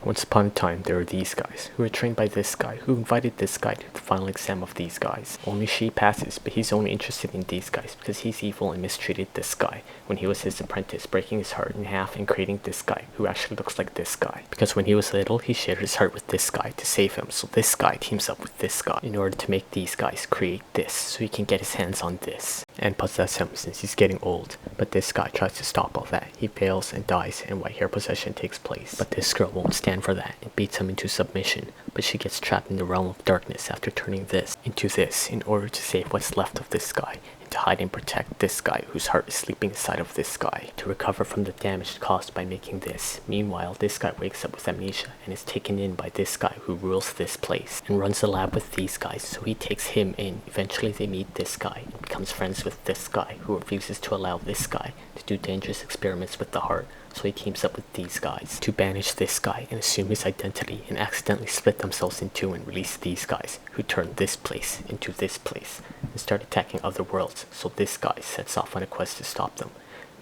Once upon a time, there were these guys, who were trained by this guy, who invited this guy to the final exam of these guys. Only she passes, but he's only interested in these guys because he's evil and mistreated this guy when he was his apprentice, breaking his heart in half and creating this guy, who actually looks like this guy. Because when he was little, he shared his heart with this guy to save him, so this guy teams up with this guy in order to make these guys create this, so he can get his hands on this and possess him since he's getting old. But this guy tries to stop all that. He fails and dies, and white hair possession takes place. But this girl won't stand for that and beats him into submission, but she gets trapped in the realm of darkness after turning this into this in order to save what's left of this guy and to hide and protect this guy whose heart is sleeping inside of this guy to recover from the damage caused by making this. Meanwhile, this guy wakes up with amnesia and is taken in by this guy who rules this place and runs a lab with these guys, so he takes him in. Eventually they meet this guy and becomes friends with this guy who refuses to allow this guy to do dangerous experiments with the heart, so he teams up with these guys to banish this guy and assume his identity and accidentally split themselves in two and release these guys who turned this place into this place and start attacking other worlds, so this guy sets off on a quest to stop them.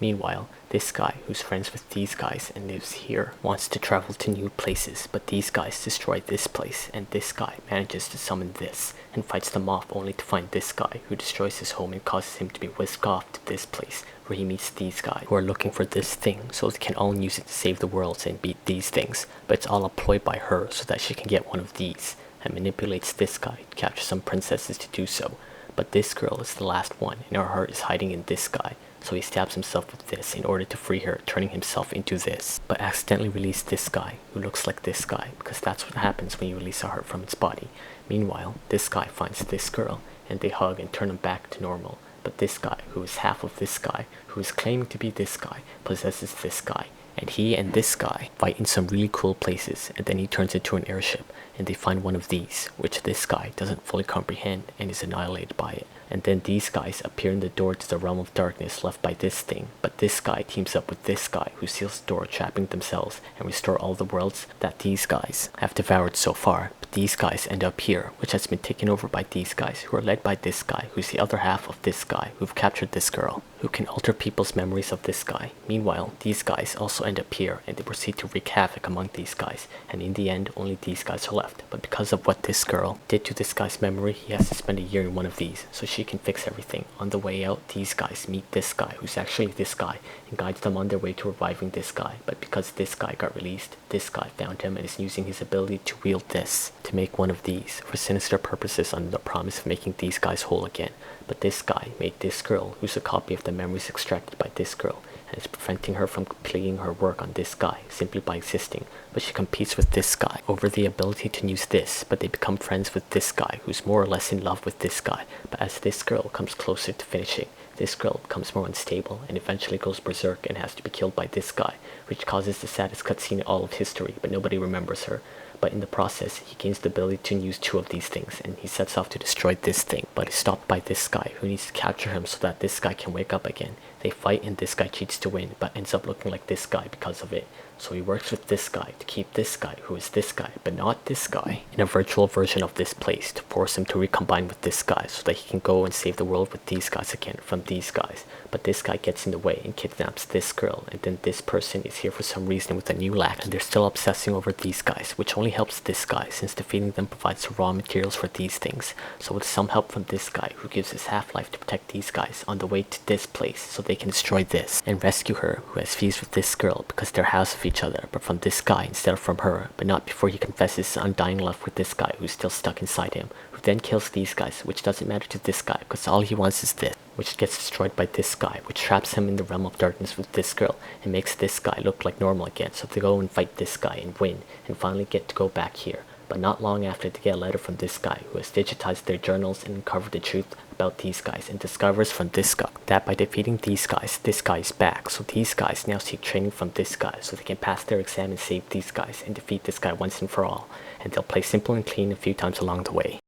Meanwhile, this guy, who's friends with these guys and lives here, wants to travel to new places, but these guys destroy this place, and this guy manages to summon this and fights them off, only to find this guy who destroys his home and causes him to be whisked off to this place where he meets these guys who are looking for this thing, so they can all use it to save the world and beat these things. But it's all a ploy by her so that she can get one of these, and manipulates this guy to capture some princesses to do so. But this girl is the last one, and her heart is hiding in this guy, so he stabs himself with this in order to free her, turning himself into this, but accidentally released this guy who looks like this guy, because that's what happens when you release a heart from its body. Meanwhile, this guy finds this girl and they hug and turn him back to normal, but this guy, who is half of this guy, who is claiming to be this guy, possesses this guy, and he and this guy fight in some really cool places, and then he turns into an airship and they find one of these, which this guy doesn't fully comprehend and is annihilated by it. And then these guys appear in the door to the realm of darkness left by this thing, but this guy teams up with this guy who seals the door, trapping themselves and restore all the worlds that these guys have devoured so far. But these guys end up here, which has been taken over by these guys who are led by this guy who's the other half of this guy who've captured this girl, who can alter people's memories of this guy. Meanwhile, these guys also end up here and they proceed to wreak havoc among these guys, and in the end only these guys are left. But because of what this girl did to this guy's memory, he has to spend a year in one of these so she can fix everything. On the way out, these guys meet this guy who's actually this guy and guides them on their way to reviving this guy. But because this guy got released, this guy found him and is using his ability to wield this to make one of these for sinister purposes under the promise of making these guys whole again. But this guy made this girl, who's a copy of the memories extracted by this girl, and is preventing her from completing her work on this guy simply by existing. But she competes with this guy over the ability to use this, but they become friends with this guy who's more or less in love with this guy. But as this girl comes closer to finishing, this girl becomes more unstable and eventually goes berserk and has to be killed by this guy, which causes the saddest cutscene in all of history, but nobody remembers her. But in the process, he gains the ability to use two of these things, and he sets off to destroy this thing, but is stopped by this guy who needs to capture him so that this guy can wake up again. They fight and this guy cheats to win, but ends up looking like this guy because of it. So he works with this guy to keep this guy, who is this guy, but not this guy, in a virtual version of this place to force him to recombine with this guy so that he can go and save the world with these guys again from these guys. But this guy gets in the way and kidnaps this girl, and then this person is here for some reason with a new lack, and they're still obsessing over these guys, which only helps this guy since defeating them provides the raw materials for these things. So with some help from this guy who gives his half-life to protect these guys on the way to this place so they can destroy this and rescue her, who has fused with this girl because they're house of each other, but from this guy instead of from her, but not before he confesses his undying love with this guy who's still stuck inside him, who then kills these guys, which doesn't matter to this guy because all he wants is this, which gets destroyed by this guy, which traps him in the realm of darkness with this girl and makes this guy look like normal again, so they go and fight this guy and win and finally get to go back here. But not long after, they get a letter from this guy who has digitized their journals and uncovered the truth about these guys, and discovers from this guy that by defeating these guys, this guy is back. So these guys now seek training from this guy so they can pass their exam and save these guys and defeat this guy once and for all. And they'll play simple and clean a few times along the way.